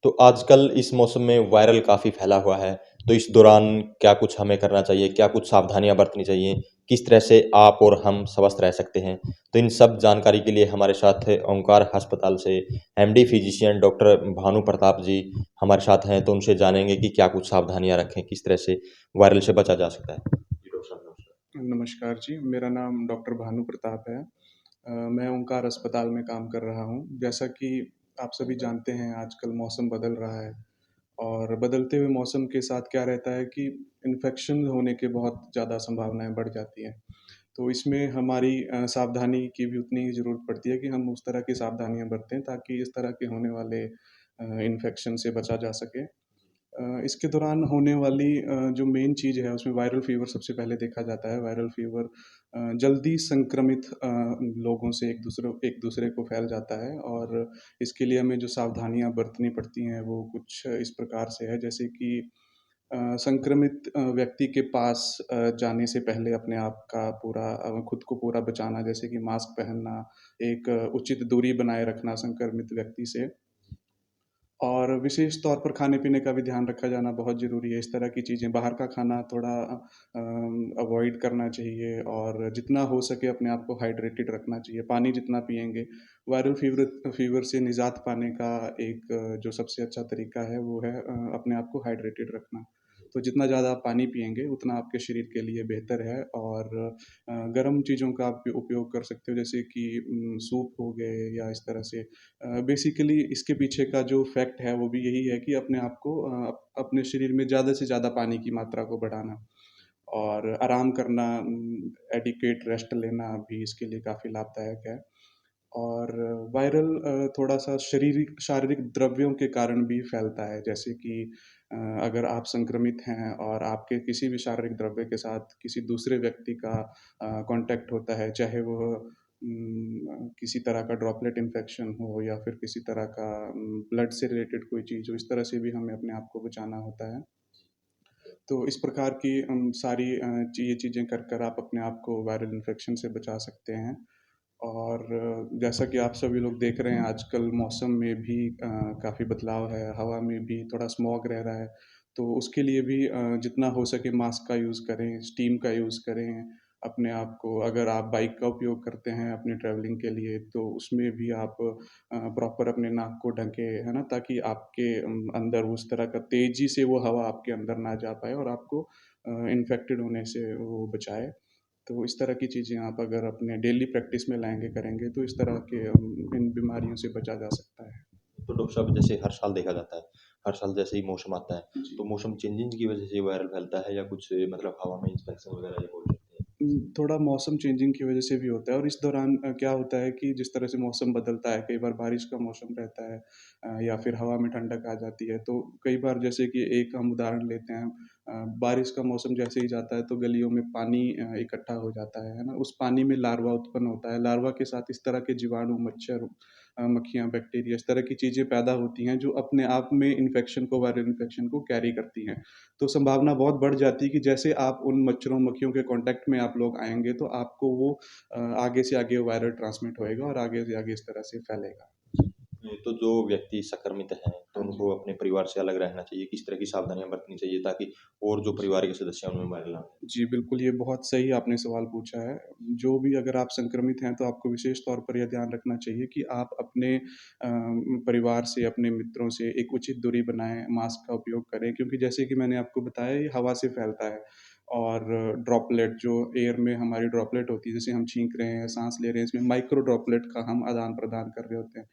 तो आजकल इस मौसम में वायरल काफ़ी फैला हुआ है, तो इस दौरान क्या कुछ हमें करना चाहिए? क्या कुछ सावधानियाँ बरतनी चाहिए? किस तरह से आप और हम स्वस्थ रह सकते हैं? तो इन सब जानकारी के लिए हमारे साथ ओंकार अस्पताल से MD physician doctor Bhanu Pratap ji हमारे साथ हैं, तो उनसे जानेंगे कि क्या कुछ सावधानियाँ रखें, किस तरह से वायरल से बचा जा सकता है? जी, डॉक्टर साहब नमस्कार। नमस्कार जी, मेरा नाम डॉक्टर भानु प्रताप है। मैं ओंकार अस्पताल में काम कर रहा हूँ। जैसा कि आप सभी जानते हैं आजकल मौसम बदल रहा है और बदलते हुए मौसम के साथ क्या रहता है कि इन्फेक्शन होने के बहुत ज़्यादा संभावनाएँ बढ़ जाती हैं। तो इसमें हमारी सावधानी की भी उतनी ही ज़रूरत पड़ती है कि हम उस तरह की सावधानियाँ बरतें ताकि इस तरह के होने वाले इन्फेक्शन से बचा जा सके। इसके दौरान होने वाली जो मेन चीज़ है उसमें वायरल फ़ीवर सबसे पहले देखा जाता है। वायरल फ़ीवर जल्दी संक्रमित लोगों से एक दूसरे को फैल जाता है और इसके लिए हमें जो सावधानियाँ बरतनी पड़ती हैं वो कुछ इस प्रकार से है जैसे कि संक्रमित व्यक्ति के पास जाने से पहले अपने आप का पूरा खुद को पूरा बचाना जैसे कि मास्क पहनना, एक उचित दूरी बनाए रखना संक्रमित व्यक्ति से। और विशेष तौर पर खाने-पीने का भी ध्यान रखा जाना बहुत ज़रूरी है। इस तरह की चीज़ें बाहर का खाना थोड़ा अवॉइड करना चाहिए और जितना हो सके अपने आप को हाइड्रेटेड रखना चाहिए। पानी जितना पिएँगे, वायरल फ़ीवर से निजात पाने का एक जो सबसे अच्छा तरीका है वो है अपने आप को हाइड्रेटेड रखना। तो जितना ज़्यादा आप पानी पिएँगे उतना आपके शरीर के लिए बेहतर है और गर्म चीज़ों का आप उपयोग कर सकते हो जैसे कि सूप हो गए या इस तरह से बेसिकली इसके पीछे का जो फैक्ट है वो भी यही है कि अपने आप को अपने शरीर में ज़्यादा से ज़्यादा पानी की मात्रा को बढ़ाना और आराम करना, एडिक्वेट रेस्ट लेना भी इसके लिए काफ़ी लाभदायक है। और वायरल थोड़ा-सा शारीरिक द्रव्यों के कारण भी फैलता है जैसे कि अगर आप संक्रमित हैं और आपके किसी भी शारीरिक द्रव्य के साथ किसी दूसरे व्यक्ति का कॉन्टैक्ट होता है, चाहे वो किसी तरह का ड्रॉपलेट इन्फेक्शन हो या फिर किसी तरह का ब्लड से रिलेटेड कोई चीज़ हो, इस तरह से भी हमें अपने आप को बचाना होता है। तो इस प्रकार की सारी ये चीज़ें कर आप अपने आप को वायरल इन्फेक्शन से बचा सकते हैं। और जैसा कि आप सभी लोग देख रहे हैं आजकल मौसम में भी काफ़ी बदलाव है, हवा में भी थोड़ा स्मॉग रह रहा है, तो उसके लिए भी जितना हो सके मास्क का यूज़ करें, स्टीम का यूज़ करें। अपने आप को अगर आप बाइक का उपयोग करते हैं अपनी ट्रैवलिंग के लिए तो उसमें भी आप प्रॉपर अपने नाक को ढकें, है ना? ताकि आपके अंदर उस तरह का तेज़ी से वो हवा आपके अंदर ना जा पाए और आपको इन्फेक्टेड होने से वो बचाए। तो इस तरह की चीज़ें आप अगर अपने डेली प्रैक्टिस में लाएँगे, करेंगे तो इस तरह के इन बीमारियों से बचा जा सकता है। तो डॉक्टर साहब जैसे हर साल देखा जाता है, हर साल जैसे ही मौसम आता है, जी। तो मौसम चेंजिंग की वजह से वायरल फैलता है या कुछ मतलब हवा में इंस्पेक्शन वगैरह ये बोल सकते हैं? थोड़ा मौसम चेंजिंग की वजह से भी होता है और इस दौरान क्या होता है कि जिस तरह से मौसम बदलता है, कई बार बारिश का मौसम रहता है या फिर हवा में ठंडक आ जाती है, तो कई बार जैसे कि एक हम उदाहरण लेते हैं बारिश का मौसम जैसे ही जाता है तो गलियों में पानी इकट्ठा हो जाता है ना? उस पानी में लार्वा उत्पन्न होता है, लार्वा के साथ इस तरह के जीवाणु, मच्छर मक्खियाँ, बैक्टीरिया इस तरह की चीज़ें पैदा होती हैं जो अपने आप में इन्फेक्शन को वायरल इन्फेक्शन को कैरी करती हैं। तो संभावना बहुत बढ़ जाती है कि जैसे आप उन मच्छरों, मक्खियों के कॉन्टैक्ट में आप लोग आएँगे तो आपको वो आगे से आगे वायरल ट्रांसमिट होएगा और आगे से आगे इस तरह से फैलेगा। तो जो व्यक्ति संक्रमित हैं, तो हाँ जी। उनको अपने परिवार से अलग रहना चाहिए, किस तरह की सावधानियाँ बरतनी चाहिए ताकि और जो परिवार के सदस्य हैं उनमें वायरल ना हो? जी, बिल्कुल, ये बहुत सही आपने सवाल पूछा है। जो भी अगर आप संक्रमित हैं, तो आपको विशेष तौर पर यह ध्यान रखना चाहिए कि आप अपने परिवार से, अपने मित्रों से एक उचित दूरी बनाएँ, मास्क का उपयोग करें क्योंकि जैसे कि मैंने आपको बताया ये हवा से फैलता है और ड्रॉपलेट जो एयर में हमारी ड्रॉपलेट होती है, जैसे हम छींक रहे हैं, साँस ले रहे हैं, इसमें माइक्रो ड्रॉपलेट का हम आदान-प्रदान कर रहे होते हैं।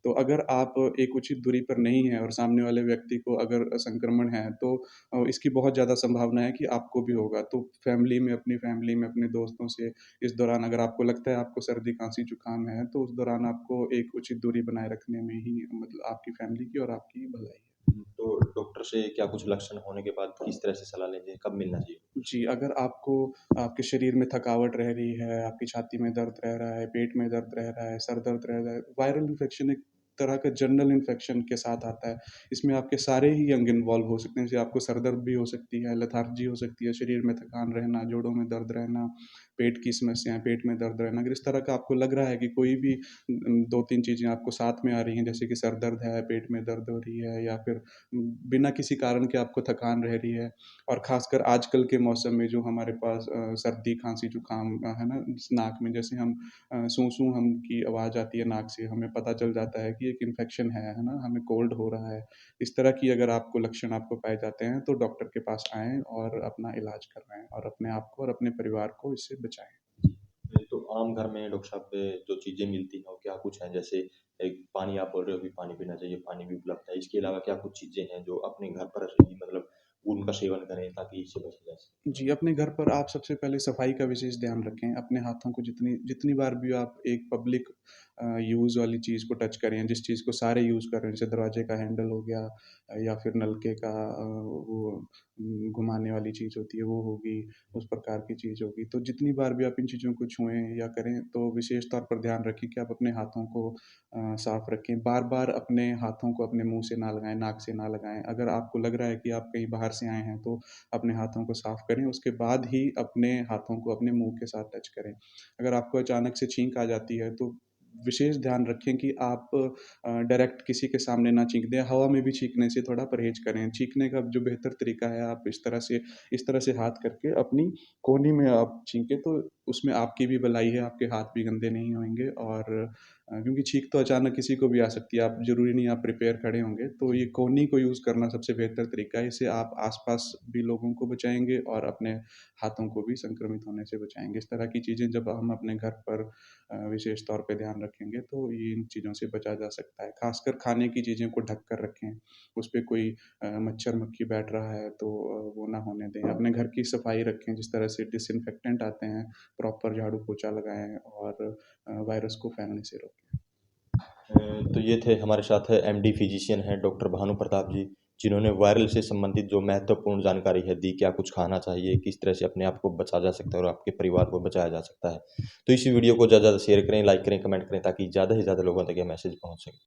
तो अगर आप एक उचित दूरी पर नहीं हैं और सामने वाले व्यक्ति को अगर संक्रमण है, तो इसकी बहुत ज़्यादा संभावना है कि आपको भी होगा। तो अपनी फैमिली में, अपने दोस्तों से इस दौरान अगर आपको लगता है आपको सर्दी, खाँसी, जुकाम है, तो उस दौरान आपको एक उचित दूरी बनाए रखने में ही मतलब आपकी फैमिली की और आपकी भलाई है। तो डॉक्टर से क्या कुछ लक्षण होने के बाद किस तरह से सलाह लेंगे? कब मिलना चाहिए? जी, अगर आपको आपके शरीर में थकावट रह रही है, आपकी छाती में दर्द रह रहा है, पेट में दर्द रह रहा है, सर दर्द रह रहा है, वायरल इन्फेक्शन एक तरह का जनरल इन्फेक्शन के साथ आता है। इसमें आपके सारे ही अंग इन्वॉल्व हो सकते हैं, जैसे आपको सर दर्द भी हो सकती है, लेथार्जी हो सकती है, शरीर में थकान रहना, जोड़ों में दर्द रहना, पेट की समस्याएँ, पेट में दर्द रहना। अगर इस तरह का आपको लग रहा है कि कोई भी 2-3 चीज़ें आपको साथ में आ रही हैं, जैसे कि सर दर्द है, पेट में दर्द हो रही है या फिर बिना किसी कारण के आपको थकान रह रही है और ख़ासकर आजकल के मौसम में जो हमारे पास सर्दी, खाँसी, जुकाम है ना? नाक में जैसे हम सूँ-सूँ हम की आवाज़ आती है नाक से, हमें पता चल जाता है कि एक इन्फेक्शन है ना? हमें कोल्ड हो रहा है। इस तरह की अगर आपको लक्षण आपको पाए जाते हैं, तो डॉक्टर के पास आएँ और अपना इलाज करवाएँ और अपने आप को और अपने परिवार को इससे बचाएँ। तो आम घर में डॉक्टर साहब जो चीज़ें मिलती हैं वो क्या कुछ हैं? जैसे एक पानी आप बोल रहे हो कि पानी पीना चाहिए, पानी भी उपलब्ध है। इसके अलावा क्या कुछ चीज़ें हैं जो अपने घर पर ही मतलब उनका सेवन करें ताकि इससे बचा जा सके? जी, अपने घर पर आप सबसे पहले सफाई का विशेष ध्यान रखें। अपने हाथों को जितनी जितनी बार भी आप एक पब्लिक यूज़ वाली चीज़ को टच करें, जिस चीज़ को सारे यूज़ कर रहे हैं, जैसे दरवाजे का हैंडल हो गया या फिर नलके का वो घुमाने वाली चीज़ होती है, वो होगी, उस प्रकार की चीज़ होगी। तो जितनी बार भी आप इन चीज़ों को छुएँ या करें, तो विशेष तौर पर ध्यान रखें कि आप अपने हाथों को साफ रखें। बार-बार अपने हाथों को अपने मुँह से ना लगाएँ, नाक से ना लगाएँ। अगर आपको लग रहा है कि आप कहीं बाहर से आए हैं, तो अपने हाथों को साफ करें, उसके बाद ही अपने हाथों को अपने मुँह के साथ टच करें। अगर आपको अचानक से छींक आ जाती है, तो विशेष ध्यान रखें कि आप डायरेक्ट किसी के सामने ना छींक दें, हवा में भी छींकने से थोड़ा परहेज़ करें। छींकने का जो बेहतर तरीका है, आप इस तरह से हाथ करके अपनी कोहनी में आप छींकें, तो उसमें आपकी भी भलाई है, आपके हाथ भी गंदे नहीं होंगे और क्योंकि छींक तो अचानक किसी को भी आ सकती है, आप ज़रूरी नहीं आप प्रिपेयर खड़े होंगे, तो ये कोहनी को यूज़ करना सबसे बेहतर तरीका है। इससे आप आस-पास भी लोगों को बचाएँगे और अपने हाथों को भी संक्रमित होने से बचाएँगे। इस तरह की चीज़ें जब हम अपने घर पर विशेष तौर पे ध्यान रखेंगे, तो ये इन चीज़ों से बचा जा सकता है। ख़ासकर खाने की चीज़ें को ढक कर रखें, उस पे कोई मच्छर-मक्खी बैठ रहा है, तो वो ना होने दें। अपने घर की सफाई रखें, जिस तरह से डिसइन्फेक्टेंट आते हैं, प्रॉपर झाड़ू-पोछा लगाएँ और वायरस को फैलने से रोकें। तो ये थे हमारे साथ एमडी फिजिशियन हैं डॉक्टर भानु प्रताप जी, जिन्होंने वायरल से संबंधित जो महत्वपूर्ण जानकारी है दी, क्या कुछ खाना चाहिए, किस तरह से अपने आप को बचा जा सकता है और आपके परिवार को बचाया जा सकता है। तो इस वीडियो को ज़्यादा से ज़्यादा शेयर करें, लाइक करें, कमेंट करें ताकि ज़्यादा से ज़्यादा लोगों तक ये मैसेज पहुँच सके।